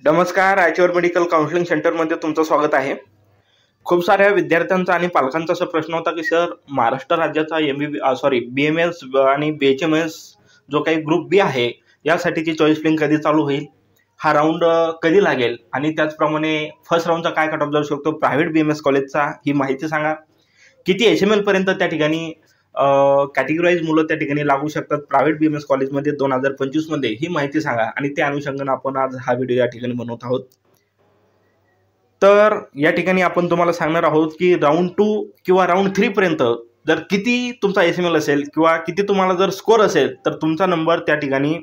नमस्कार. Eicher medical counselling सेंटरमध्ये तुमचं स्वागत आहे. खूप साऱ्या विद्यार्थ्यांचा आणि पालकांचा असा प्रश्न होता की सर, महाराष्ट्र राज्याचा BMS आणि BHMS जो काही ग्रुप बी आहे यासाठीची चॉईस फिलिंग कधी चालू होईल, हा राऊंड कधी लागेल आणि त्याचप्रमाणे फर्स्ट राऊंडचा काय कट ऑफ जाऊ शकतो प्रायव्हेट BMS कॉलेजचा, ही माहिती सांगा. किती HML पर्यंत त्या ठिकाणी कॅटेगराईज मुलं त्या ठिकाणी लागू शकतात प्रायव्हेट BMS कॉलेजमध्ये 2025 मध्ये, ही माहिती सांगा. आणि त्या अनुषंगाने आपण आज हा व्हिडिओ या ठिकाणी बनवत आहोत. तर या ठिकाणी आपण तुम्हाला सांगणार आहोत की राऊंड 2 किंवा राऊंड 3 पर्यंत जर किती तुमचा HML असेल किंवा किती तुम्हाला जर स्कोर असेल तर तुमचा नंबर त्या ठिकाणी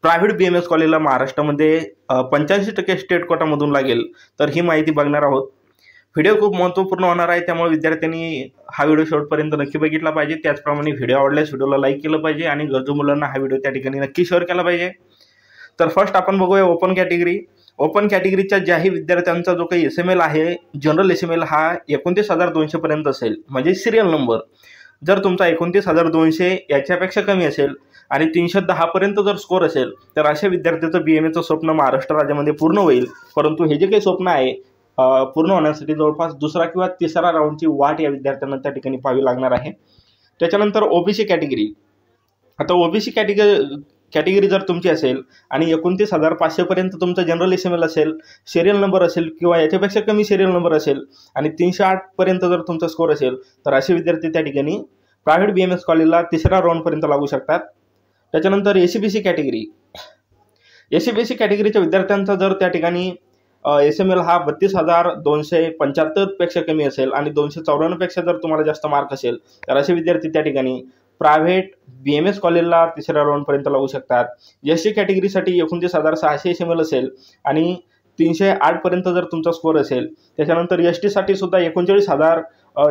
प्रायव्हेट BMS कॉलेजला महाराष्ट्रामध्ये 85% स्टेट कोटामधून लागेल. तर ही माहिती बघणार आहोत. व्हिडिओ खूप महत्त्वपूर्ण होणार आहे, त्यामुळे विद्यार्थ्यांनी हा व्हिडिओ शेवटपर्यंत नक्की बघितला पाहिजे. त्याचप्रमाणे व्हिडिओ आवडल्यास व्हिडिओला लाईक केलं पाहिजे आणि गरजू मुलांना हा व्हिडिओ त्या ठिकाणी नक्की शेअर केला पाहिजे. तर फर्स्ट आपण बघूया ओपन कॅटेगरी. ओपन कॅटेगरीच्या ज्याही विद्यार्थ्यांचा जो काही SML आहे, जनरल SML हा 29,200 पर्यंत असेल, म्हणजे सिरियल नंबर. जर तुमचा 29,200 याच्यापेक्षा कमी असेल आणि 310 पर्यंत जर स्कोर असेल तर अशा विद्यार्थ्याचं BMAचं स्वप्न महाराष्ट्र राज्यामध्ये पूर्ण होईल. परंतु हे जे काही स्वप्न आहे पूर्ण होण्यासाठी जवळपास दुसरा किंवा तिसरा राऊंडची वाट या विद्यार्थ्यांना त्या ठिकाणी पाहावी लागणार आहे. त्याच्यानंतर OBC कॅटेगरी. आता OBC कॅटेगरी जर तुमची असेल आणि 29,500 पर्यंत तुमचा जनरल SML असेल, सिरियल नंबर असेल किंवा याच्यापेक्षा कमी सिरियल नंबर असेल आणि 308 पर्यंत जर तुमचा स्कोर असेल तर असे विद्यार्थी त्या ठिकाणी प्रायव्हेट BMS कॉलेजला तिसऱ्या राऊंडपर्यंत लागू शकतात. त्याच्यानंतर ACBC कॅटेगरी. ACBC कॅटेगरीच्या विद्यार्थ्यांचा जर त्या ठिकाणी SML हा 32,275 पेक्षा कमी असेल आणि 294 पेक्षा जर तुम्हाला जास्त मार्क असेल तर असे विद्यार्थी त्या ठिकाणी प्रायव्हेट BMS कॉलेजला तिसऱ्या राऊंडपर्यंत लागू शकतात. SC कॅटेगरीसाठी 29,600 SML असेल आणि 308 पर्यंत जर तुमचा स्कोर असेल. त्याच्यानंतर ST साठी सुद्धा 39,000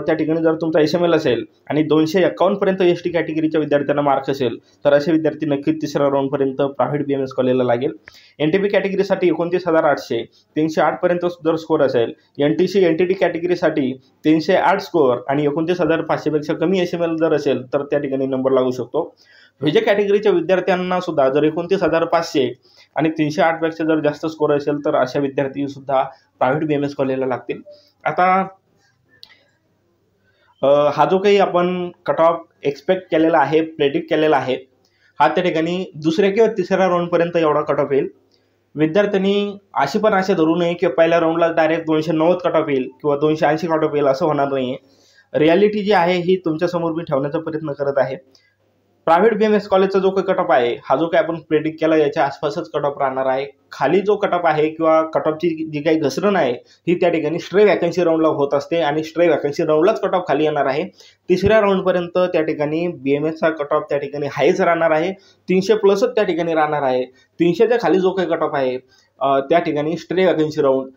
त्या ठिकाणी जर तुमचा SML असेल आणि 251 पर्यंत ST कॅटेगरीच्या विद्यार्थ्यांना मार्क असेल तर असे विद्यार्थी नक्की तिसऱ्या राऊंडपर्यंत प्रायव्हेट BMS कॉलेजला लागेल. NTP कॅटेगरीसाठी 29,800, 308 पर्यंत जर स्कोर असेल. NTC NTT कॅटेगरीसाठी 308 स्कोर आणि 29,500 पेक्षा कमी SML जर असेल तर त्या ठिकाणी नंबर लागू शकतो. VJ कॅटेगरीच्या विद्यार्थ्यांना सुद्धा जर 29,500 आणि 308 पेक्षा जर जास्त स्कोर असेल तर अशा विद्यार्थी सुद्धा प्रायव्हेट BMS कॉलेजला लागतील. आता हा जो काही आपण कट ऑफ एक्सपेक्ट केलेला आहे, प्रेडिक्ट केलेला आहे, हा त्या ठिकाणी दुसऱ्या किंवा तिसऱ्या राऊंडपर्यंत एवढा कट ऑफ येईल. विद्यार्थ्यांनी अशी पण आशा धरू नये की पहिल्या राऊंडला डायरेक्ट 290 कट ऑफ येईल किंवा 280 कट ऑफ येईल, असं होणार नाही. रियालिटी जी आहे ही तुमच्यासमोर मी ठेवण्याचा प्रयत्न करत आहे. प्रायव्हेट BMS कॉलेजचा जो काही कट ऑफ आहे, हा जो काही आपण प्रेडिक्ट केला याच्या आसपासच कट ऑफ राहणार आहे. खाली जो कट ऑफ आहे किंवा कट ऑफची जी काही घसरण आहे ही त्या ठिकाणी स्ट्रे वॅकन्सी राऊंडला होत असते आणि स्ट्रे वॅकन्सी राऊंडलाच कट ऑफ खाली येणार आहे. तिसऱ्या राऊंडपर्यंत त्या ठिकाणी BMSचा कट ऑफ त्या ठिकाणी हायच राहणार आहे, 300+ त्या ठिकाणी राहणार आहे. 300च्या खाली जो काही कट ऑफ आहे त्या ठिकाणी स्ट्रे वॅकन्सी राऊंड,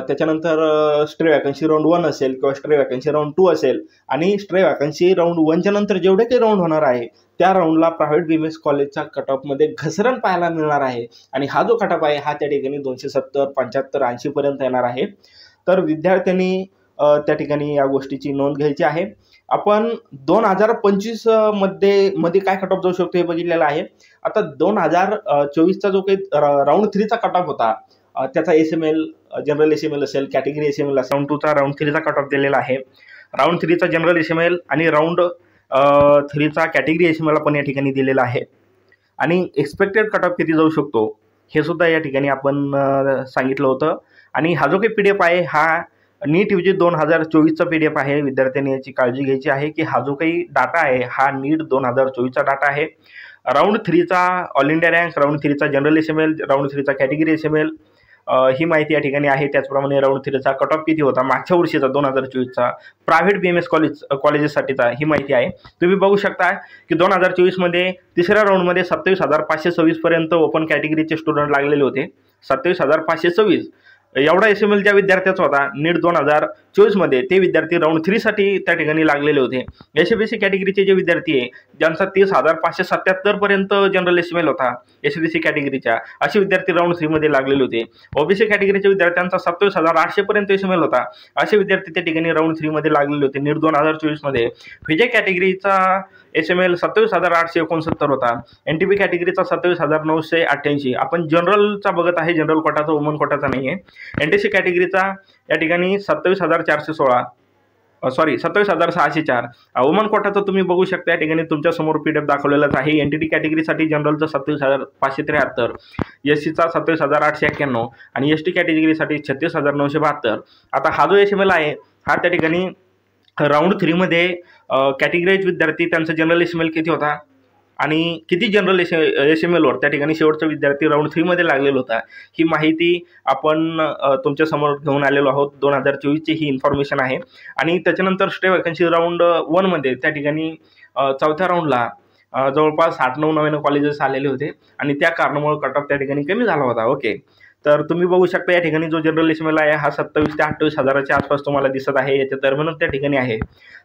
त्याच्यानंतर स्ट्रे वॅकन्सी राऊंड 1 असेल किंवा स्ट्रे वॅकन्सी राऊंड 2 असेल आणि स्ट्रे वॅकन्सी राऊंड 1च्या नंतर जेवढे काही राऊंड होणार आहे त्या राऊंडला प्रायव्हेट BMS कॉलेजच्या कट ऑफमध्ये घसरण पाहायला मिळणार आहे. आणि हा जो कट ऑफ आहे हा त्या ठिकाणी 270, 75, 80 पर्यंत येणार आहे. तर विद्यार्थ्यांनी त्या ठिकाणी या गोष्टीची नोंद घ्यायची आहे. आपण 2025 मध्ये काय कट ऑफ जाऊ शकतो हे बघितलेलं आहे. आता 2024चा जो काही राऊंड 3चा कट ऑफ होता त्याचा SML, जनरल SML असेल, कॅटेगरी SML असेल, राऊंड 2चा राऊंड 3चा कट ऑफ दिलेला आहे. राऊंड 3चा जनरल SML आणि राऊंड 3चा कॅटेगरी SML आपण या ठिकाणी दिलेला आहे. आणि एक्सपेक्टेड कट ऑफ किती जाऊ शकतो हे सुद्धा या ठिकाणी आपण सांगितलं होतं. आणि हा जो काही PDF आहे हा नीट UG 2024चा PDF आहे. विद्यार्थ्यांनी याची काळजी घ्यायची आहे की हा जो काही डाटा आहे हा नीट 2024चा डाटा आहे. राऊंड 3चा ऑल इंडिया रँक, राऊंड 3चा जनरल SML, राऊंड 3चा कॅटेगरी SML ही माहिती या ठिकाणी आहे. त्याचप्रमाणे राऊंड 3चा कट ऑफ किती होता मागच्या वर्षीचा 2024चा प्रायव्हेट BMS कॉलेजेससाठीचा ही माहिती आहे. तुम्ही बघू शकता की 2024 मध्ये तिसऱ्या राऊंडमध्ये 27,526 पर्यंत ओपन कॅटेगरीचे स्टुडंट लागलेले होते. 27,526 एवढा SML ज्या विद्यार्थ्याचा होता नीट 2024मध्ये ते विद्यार्थी राऊंड 3साठी त्या ठिकाणी लागलेले होते. SBC कॅटेगरीचे जे विद्यार्थी आहे ज्यांचा 30,577 पर्यंत जनरल एस्टिमेल होता SBC कॅटेगरीच्या, असे विद्यार्थी राऊंड 3मध्ये लागलेले होते. OBC कॅटेगरीच्या विद्यार्थ्यांचा 27,800 पर्यंत एस्टिमेल होता, असे विद्यार्थी त्या ठिकाणी राऊंड 3मध्ये लागलेले होते नीट 2024मध्ये. फिजे कॅटेगरीचा एस्टिमेल 27,869 होता. NTP कॅटेगरीचा 27,988. आपण जनरलचा बघत आहे, जनरल कोटाचा, वुमन कोटाचा नाही आहे. NTC कॅटेगरीचा या ठिकाणी 27,604. वुमन कोटाचं तुम्ही बघू शकता, या ठिकाणी तुमच्या समोर PDF दाखवलेलाच आहे. NTT कॅटेगरीसाठी जनरलचं 27,573, SCचा 27,891 आणि ST कॅटेगरीसाठी 36,972. आता हा जो एस्टिमेल आहे हा त्या ठिकाणी राऊंड 3मध्ये कॅटेगराईज विद्यार्थी त्यांचा जनरल एस्टिमेल किती होता आणि किती जनरल एस्टिमेलवर त्या ठिकाणी शेवटचा विद्यार्थी राऊंड 3मध्ये लागलेला होता, ही माहिती आपण तुमच्या समोर घेऊन आलेलो आहोत. 2024ची ही इन्फॉर्मेशन आहे. आणि त्याच्यानंतर स्टे वॅकन्सी राऊंड 1मध्ये त्या ठिकाणी चौथ्या राऊंडला जवळपास 8-9 नवीन कॉलेजेस आलेले होते आणि त्या कारणामुळे कट ऑफ त्या ठिकाणी कमी झाला होता. ओके, तर तुम्ही बघू शकता या ठिकाणी जो जनरल एस्टिमेल आहे हा 27,000 ते 28,000च्या आसपास तुम्हाला दिसत आहे, याच्या दरम्यान त्या ठिकाणी आहे.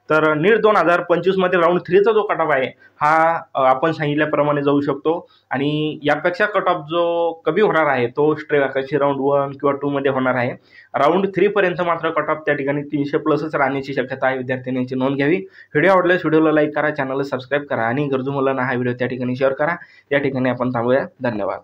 तर नीट 2025मध्ये राऊंड 3चा जो कट ऑफ आहे हा आपण सांगितल्याप्रमाणे जाऊ शकतो आणि यापेक्षा कट ऑफ जो कमी होणार आहे तो स्ट्रे वॅकन्सी राऊंड 1 किंवा 2मध्ये होणार आहे. राऊंड 3पर्यंत मात्र कट ऑफ त्या ठिकाणी 300+ राहण्याची शक्यता आहे. विद्यार्थ्यांची नोंद घ्यावी. व्हिडिओ आवडल्यास व्हिडिओला लाईक करा, चॅनलला सबस्क्राईब करा आणि गरजू मुलांना हा व्हिडिओ त्या ठिकाणी शेअर करा. या ठिकाणी आपण थांबूया. धन्यवाद.